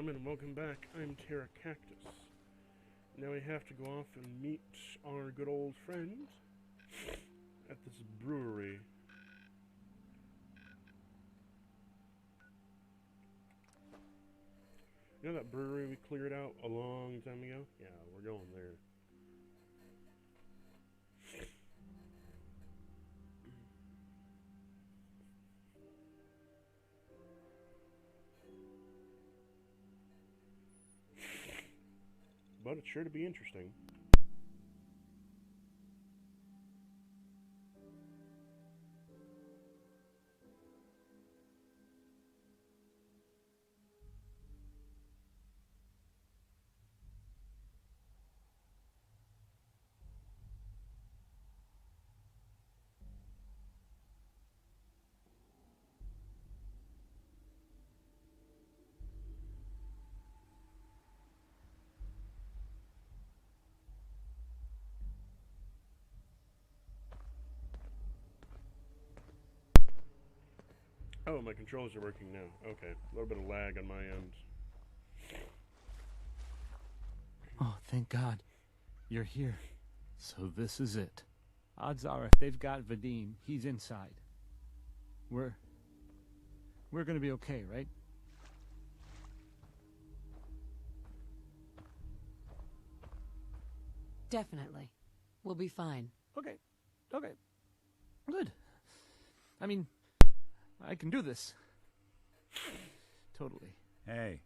gentlemen, welcome back. I'm Terra Cactus. Now we have to go off and meet our good old friend at this brewery. You know that brewery we cleared out a long time ago? Yeah, we're going there. But it's sure to be interesting. Oh, my controls are working now. Okay, a little bit of lag on my end. Oh, thank God. You're here. So this is it. Odds are if they've got Vadim, he's inside. We're gonna be okay, right? Definitely. We'll be fine. Okay. Good. I mean, I can do this. Totally. Hey,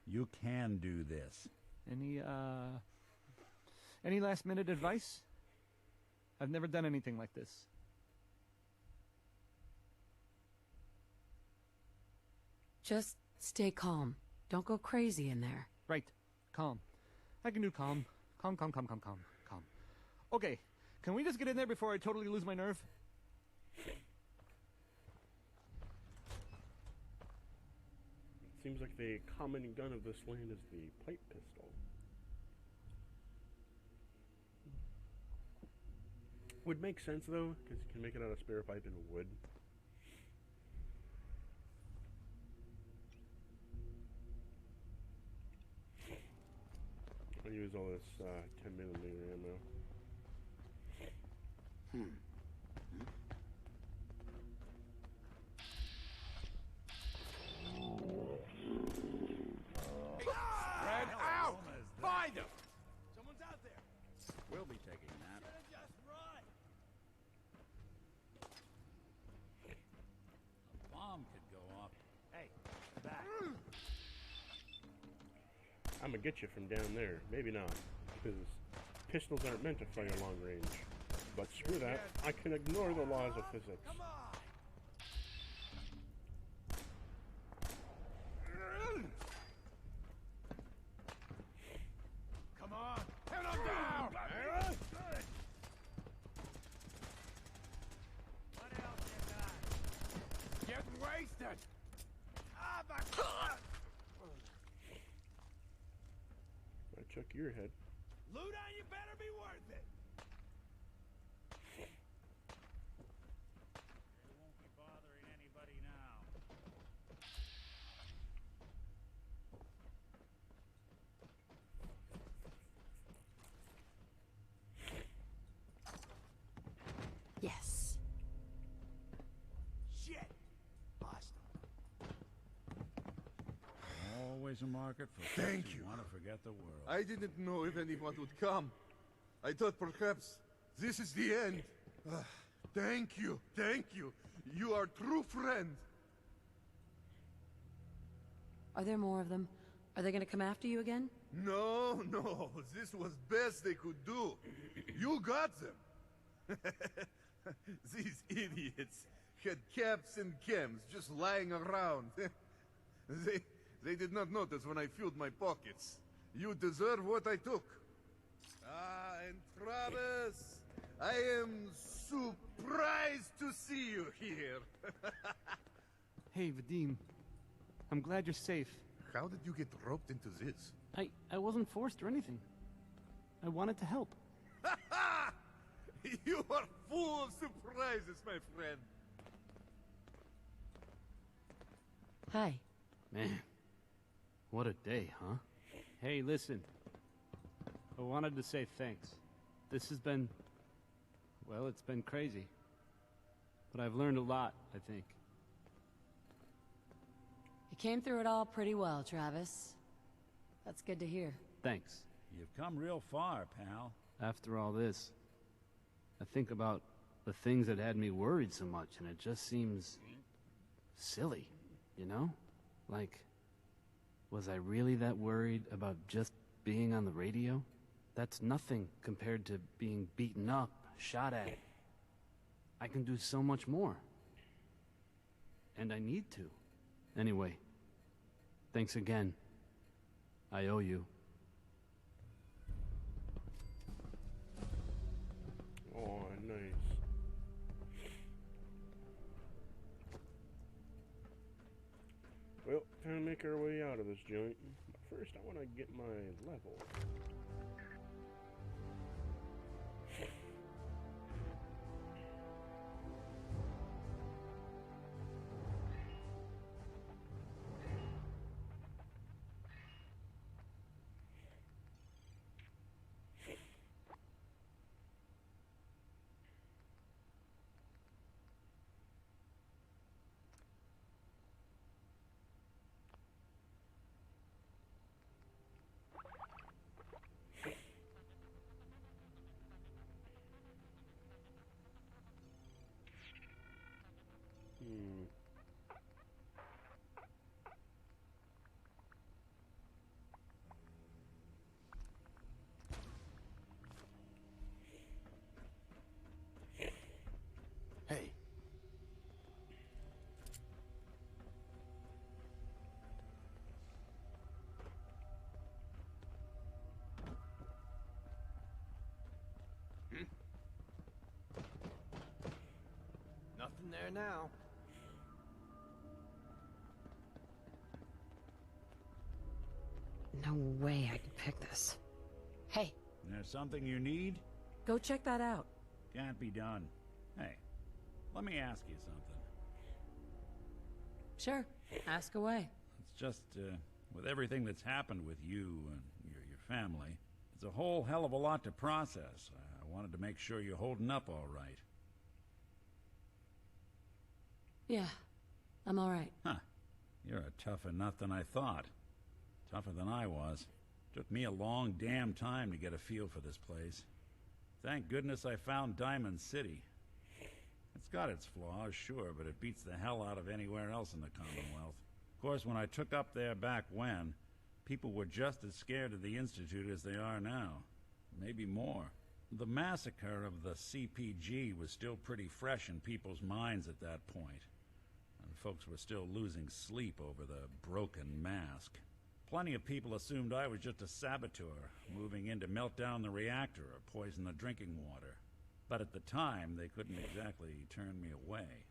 you can do this. Any last minute advice? I've never done anything like this. Just stay calm. Don't go crazy in there. Right. Calm. I can do calm. Calm. Okay. Can we just get in there before I totally lose my nerve? Seems like the common gun of this land is the pipe pistol. Would make sense though, because you can make it out of spare pipe and wood. I'll use all this 10mm ammo. Red out! Find him! Someone's out there. We'll be taking that. Just run. A bomb could go off. Hey, back. I'm gonna get you from down there. Maybe not, because pistols aren't meant to fire long range. But screw that. I can ignore the laws of physics. Come on. Come on. Head on down. What else you got? Getting wasted. Ah, my God. I chuck your head. Loot on you better be worth it. We won't be bothering anybody now. Yes. Shit! Hostile. Always a market for Thank folks who you. want to forget the world. I didn't know if anyone would come. I thought perhaps this is the end. Thank you. You are true friend. Are there more of them? Are they gonna come after you again? No, this was best they could do. You got them. These idiots had caps and chems just lying around. They did not notice when I filled my pockets. You deserve what I took. Ah, and Travis, I am surprised to see you here. Hey, Vadim. I'm glad you're safe. How did you get roped into this? I wasn't forced or anything. I wanted to help. You are full of surprises, my friend. Hi. Man, What a day, huh? Hey, listen. I wanted to say thanks. This has been... well, it's been crazy. But I've learned a lot, I think. You came through it all pretty well, Travis. That's good to hear. Thanks. You've come real far, pal. After all this, I think about the things that had me worried so much, and it just seems... silly, you know? Like, was I really that worried about just being on the radio? That's nothing compared to being beaten up, shot at. I can do so much more. And I need to. Anyway, thanks again. I owe you. Oh, nice. Well, time to make our way out of this joint. But first, I want to get my level. Hey. Nothing there now. No way I could pick this. Hey, There's something you need? go check that out. Can't be done. Hey, let me ask you something. Sure, ask away. It's just, with everything that's happened with you and your family, it's a whole hell of a lot to process. I wanted to make sure you're holding up all right. Yeah, I'm alright. Huh. You're a tougher nut than I thought. Tougher than I was. Took me a long damn time to get a feel for this place. Thank goodness I found Diamond City. It's got its flaws, sure, but it beats the hell out of anywhere else in the Commonwealth. Of course, when I took up there back when, people were just as scared of the Institute as they are now. Maybe more. The massacre of the CPG was still pretty fresh in people's minds at that point, and folks were still losing sleep over the broken mask. Plenty of people assumed I was just a saboteur, moving in to melt down the reactor or poison the drinking water. But at the time, they couldn't exactly turn me away.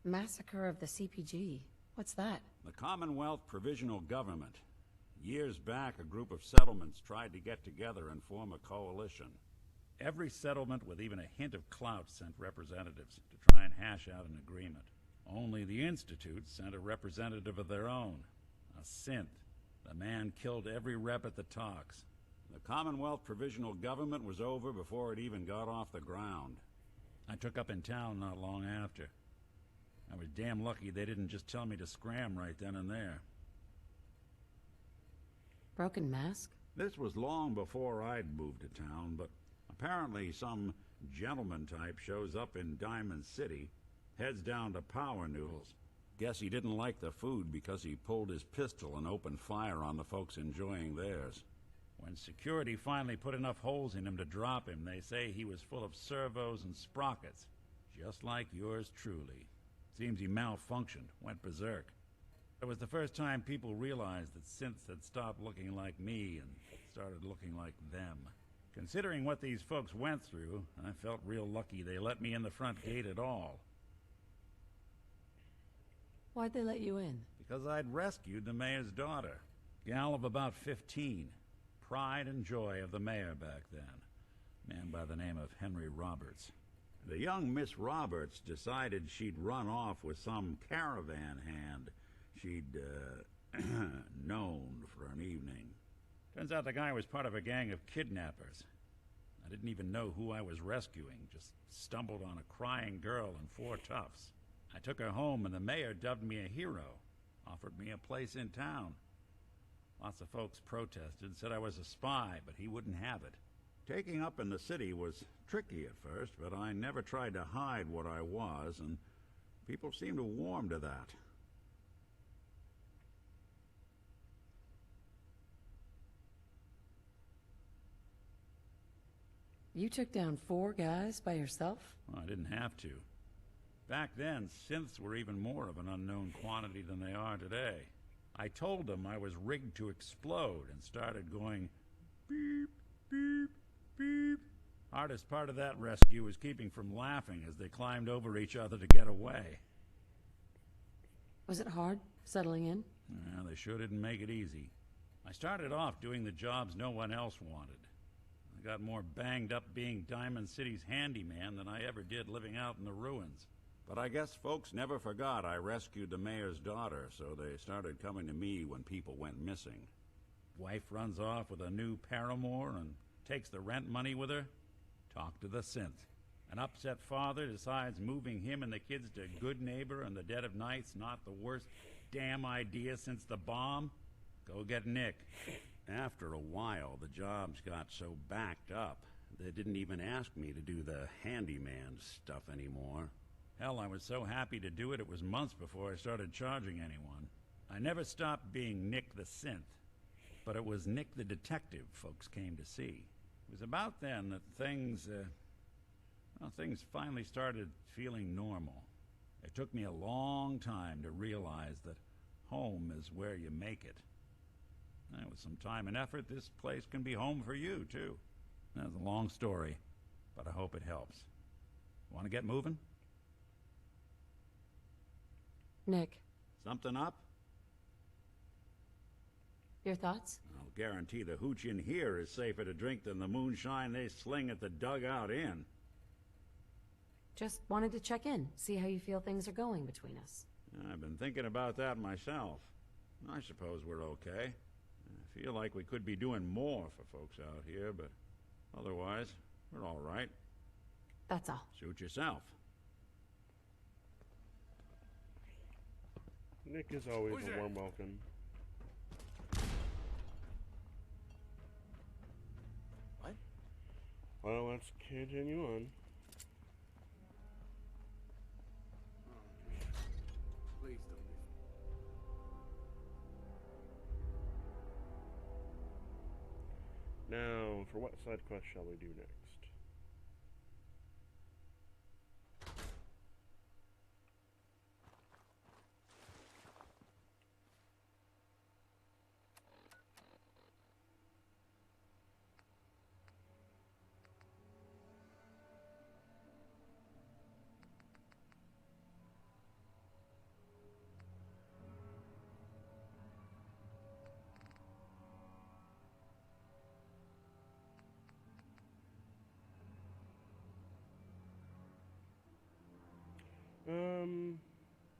Massacre of the CPG. What's that? The Commonwealth Provisional Government. Years back, a group of settlements tried to get together and form a coalition. Every settlement with even a hint of clout sent representatives to try and hash out an agreement. Only the Institute sent a representative of their own, a synth. The man killed every rep at the talks. The Commonwealth Provisional Government was over before it even got off the ground. I took up in town not long after. I was damn lucky they didn't just tell me to scram right then and there. Broken Mask? This was long before I'd moved to town, but apparently some gentleman type shows up in Diamond City, heads down to Power Noodles. Guess he didn't like the food because he pulled his pistol and opened fire on the folks enjoying theirs. When security finally put enough holes in him to drop him, they say he was full of servos and sprockets, just like yours truly. Seems he malfunctioned, went berserk. It was the first time people realized that synths had stopped looking like me and started looking like them. Considering what these folks went through, I felt real lucky they let me in the front gate at all. Why'd they let you in? Because I'd rescued the mayor's daughter. Gal of about 15. Pride and joy of the mayor back then. Man by the name of Henry Roberts. The young Miss Roberts decided she'd run off with some caravan hand she'd known for an evening. Turns out the guy was part of a gang of kidnappers. I didn't even know who I was rescuing, just stumbled on a crying girl and 4 toughs. I took her home and the mayor dubbed me a hero, offered me a place in town. Lots of folks protested, said I was a spy, but he wouldn't have it. Taking up in the city was tricky at first, but I never tried to hide what I was, and people seemed to warm to that. You took down 4 guys by yourself? Well, I didn't have to. Back then, synths were even more of an unknown quantity than they are today. I told them I was rigged to explode and started going beep, beep, beep. Hardest part of that rescue was keeping from laughing as they climbed over each other to get away. Was it hard settling in? Well, they sure didn't make it easy. I started off doing the jobs no one else wanted. I got more banged up being Diamond City's handyman than I ever did living out in the ruins. But I guess folks never forgot I rescued the mayor's daughter, so they started coming to me when people went missing. Wife runs off with a new paramour and takes the rent money with her. Talk to the synth. An upset father decides moving him and the kids to Good Neighbor in the dead of night's not the worst damn idea since the bomb. Go get Nick. After a while, the jobs got so backed up, they didn't even ask me to do the handyman stuff anymore. Hell, I was so happy to do it, it was months before I started charging anyone. I never stopped being Nick the synth, but it was Nick the detective folks came to see. It was about then that things finally started feeling normal. It took me a long time to realize that home is where you make it. And with some time and effort, this place can be home for you, too. That's a long story, but I hope it helps. Want to get moving? Nick, Something up? your thoughts? I'll guarantee the hooch in here is safer to drink than the moonshine they sling at the dugout inn. Just wanted to check in, see how you feel things are going between us. I've been thinking about that myself. I suppose we're okay. I feel like we could be doing more for folks out here, but otherwise, we're all right. That's all. Suit yourself. Nick is always Who's a there? warm welcome. What? Well, let's continue on. Please don't leave. Now, for what side quest shall we do next?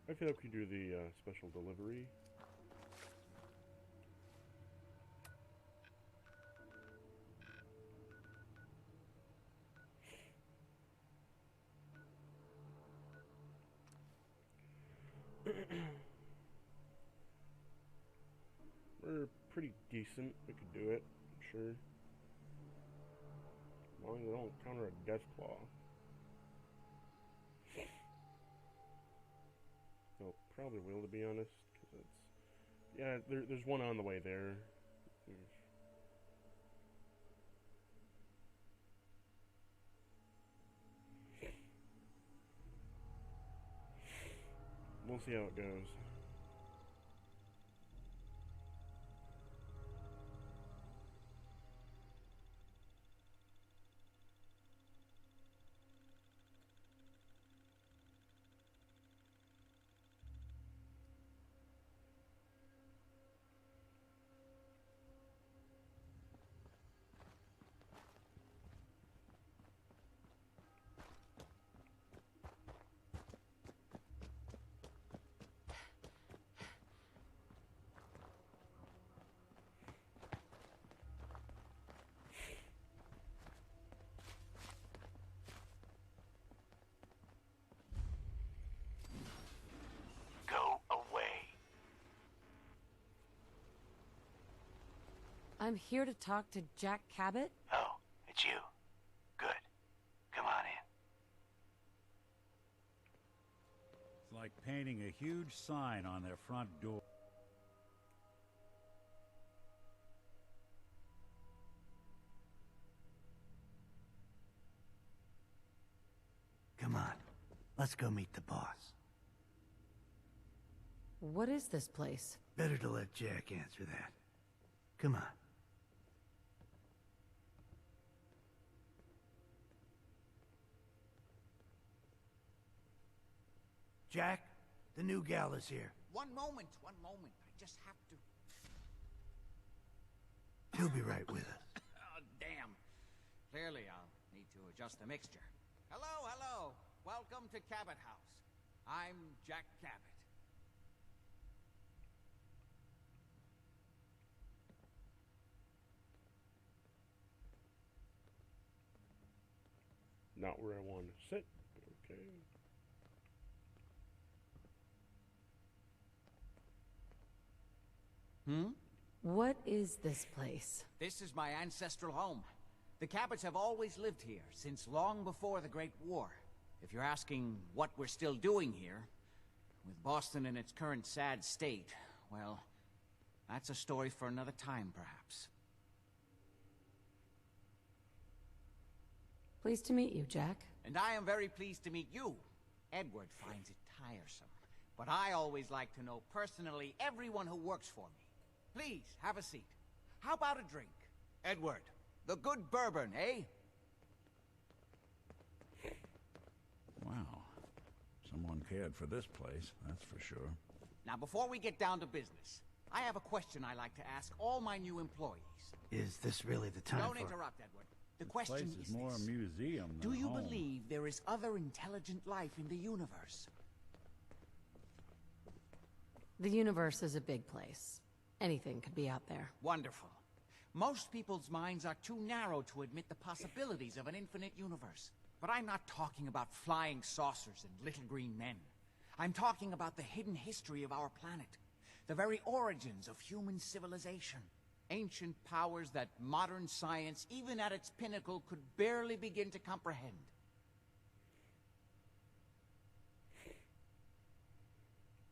I feel like we do the special delivery. We're pretty decent. We could do it, I'm sure. As long as they don't counter a death claw. No, probably will, to be honest, because it's... Yeah, there's one on the way there. We'll see how it goes. I'm here to talk to Jack Cabot. Oh, it's you. Good. Come on in. It's like painting a huge sign on their front door. Come on. Let's go meet the boss. What is this place? Better to let Jack answer that. Come on. Jack, the new gal is here. One moment. I just have to... She'll be right with us. Oh, damn. Clearly, I'll need to adjust the mixture. Hello. Welcome to Cabot House. I'm Jack Cabot. Not where I want to sit. Okay. What is this place? This is my ancestral home. The Cabots have always lived here, since long before the Great War. If you're asking what we're still doing here, with Boston in its current sad state, well, that's a story for another time, perhaps. Pleased to meet you, Jack. And I am very pleased to meet you. Edward finds it tiresome, but I always like to know personally everyone who works for me. Please, have a seat. How about a drink? Edward, the good bourbon, eh? Wow. Someone cared for this place, that's for sure. Now, before we get down to business, I have a question I like to ask all my new employees. Is this really the time Don't for... interrupt, Edward. The This question place is more a this. museum than Do you home. believe there is other intelligent life in the universe? The universe is a big place. Anything could be out there. Wonderful. Most people's minds are too narrow to admit the possibilities of an infinite universe. But I'm not talking about flying saucers and little green men. I'm talking about the hidden history of our planet. The very origins of human civilization. Ancient powers that modern science, even at its pinnacle, could barely begin to comprehend.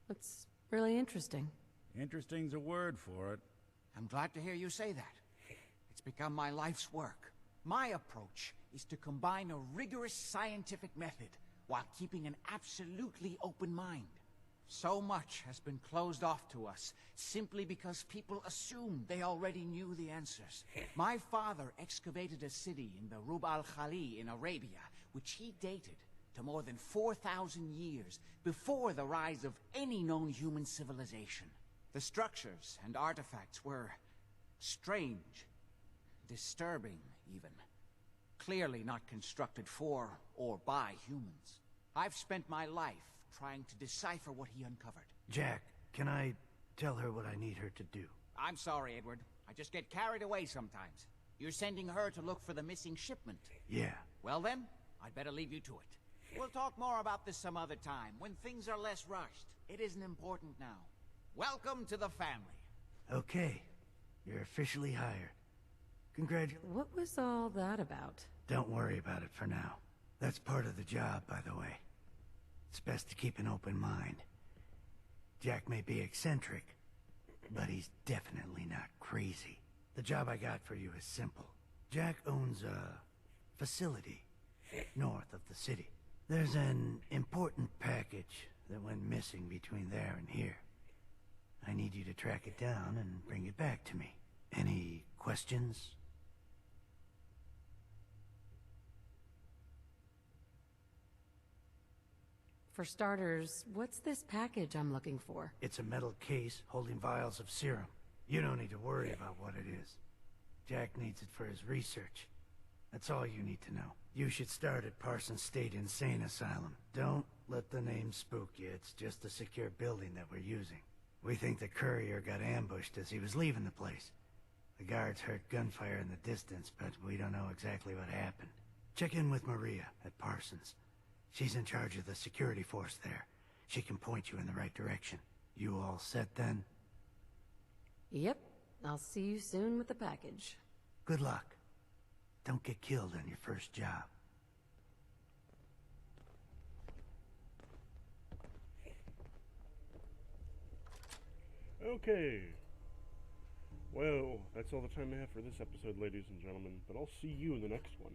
That's really interesting. Interesting's a word for it. I'm glad to hear you say that. It's become my life's work. My approach is to combine a rigorous scientific method while keeping an absolutely open mind. So much has been closed off to us simply because people assumed they already knew the answers. My father excavated a city in the Rub al-Khali in Arabia, which he dated to more than 4,000 years before the rise of any known human civilization. The structures and artifacts were strange, disturbing even. Clearly not constructed for or by humans. I've spent my life trying to decipher what he uncovered. Jack, can I tell her what I need her to do? I'm sorry, Edward. I just get carried away sometimes. You're sending her to look for the missing shipment. Yeah. Well then, I'd better leave you to it. We'll talk more about this some other time, when things are less rushed. It isn't important now. Welcome to the family. Okay. You're officially hired. Congratulations. What was all that about? Don't worry about it for now. That's part of the job, by the way. It's best to keep an open mind. Jack may be eccentric, but he's definitely not crazy. The job I got for you is simple. Jack owns a facility north of the city. There's an important package that went missing between there and here. I need you to track it down and bring it back to me. Any questions? For starters, what's this package I'm looking for? It's a metal case holding vials of serum. You don't need to worry about what it is. Jack needs it for his research. That's all you need to know. You should start at Parsons State Insane Asylum. Don't let the name spook you. It's just a secure building that we're using. We think the courier got ambushed as he was leaving the place. The guards heard gunfire in the distance, but we don't know exactly what happened. Check in with Maria at Parsons. She's in charge of the security force there. She can point you in the right direction. You all set then? Yep. I'll see you soon with the package. Good luck. Don't get killed on your first job. Okay. Well, that's all the time I have for this episode, ladies and gentlemen, but I'll see you in the next one.